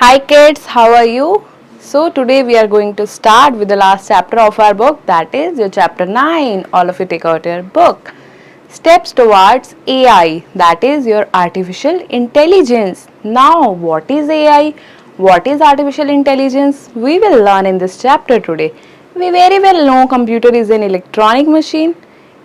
Hi kids, how are you? So today we are going to start with the last chapter of our book, that is your chapter 9. All of you take out your book. Steps towards AI, that is your artificial intelligence. Now what is AI? What is artificial intelligence? We will learn in this chapter today. We very well know computer is an electronic machine.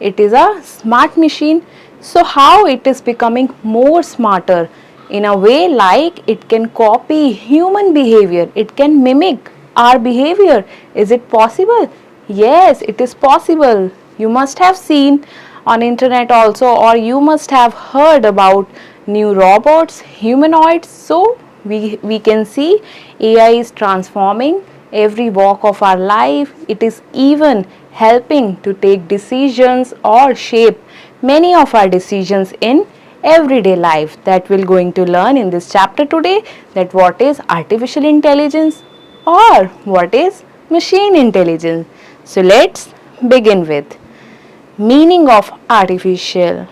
It is a smart machine. So how it is becoming more smarter? In a way like it can copy human behavior, it can mimic our behavior. Is it possible? Yes, it is possible. You must have seen on internet also, or you must have heard about new robots, humanoids. So we can see AI is transforming every walk of our life. It is even helping to take decisions or shape many of our decisions in everyday life. That we're going to learn in this chapter today, that what is artificial intelligence or what is machine intelligence. So let's begin with meaning of artificial,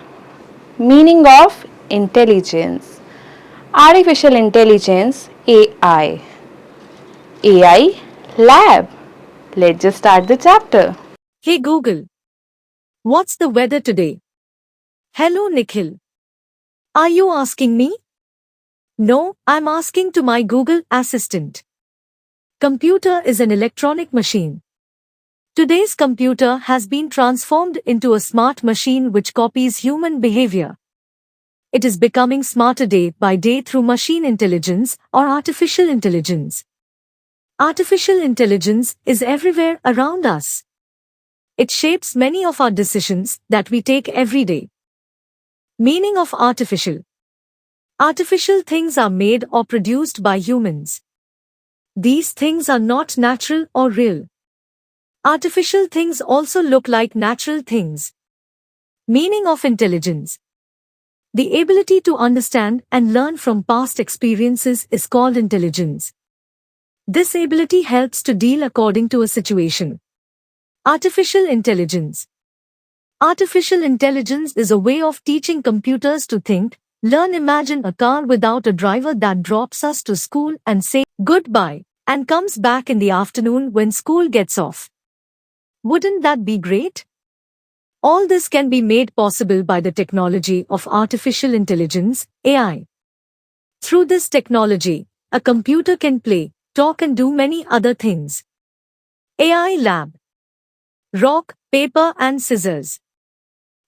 meaning of intelligence. Artificial intelligence, AI. AI lab. Let's just start the chapter. Hey Google, what's the weather today? Hello Nikhil. Are you asking me? No, I'm asking to my Google Assistant. Computer is an electronic machine. Today's computer has been transformed into a smart machine which copies human behavior. It is becoming smarter day by day through machine intelligence or artificial intelligence. Artificial intelligence is everywhere around us. It shapes many of our decisions that we take every day. Meaning of artificial. Artificial things are made or produced by humans. These things are not natural or real. Artificial things also look like natural things. Meaning of intelligence. The ability to understand and learn from past experiences is called intelligence. This ability helps to deal according to a situation. Artificial intelligence. Artificial intelligence is a way of teaching computers to think, learn. Imagine a car without a driver that drops us to school and say goodbye and comes back in the afternoon when school gets off. Wouldn't that be great? All this can be made possible by the technology of artificial intelligence, AI. Through this technology, a computer can play, talk and do many other things. AI lab. Rock, paper and scissors.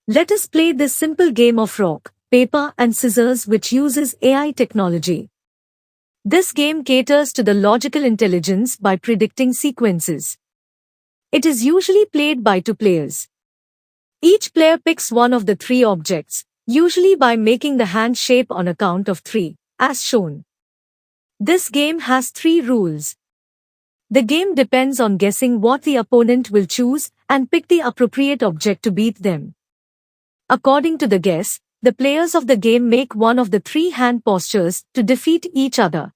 Let us play this simple game of rock, paper and scissors which uses AI technology. This game caters to the logical intelligence by predicting sequences. It is usually played by two players. Each player picks one of the three objects, usually by making the hand shape on a count of 3, as shown. This game has 3 rules. The game depends on guessing what the opponent will choose and pick the appropriate object to beat them. According to the guess, the players of the game make one of the 3 hand postures to defeat each other.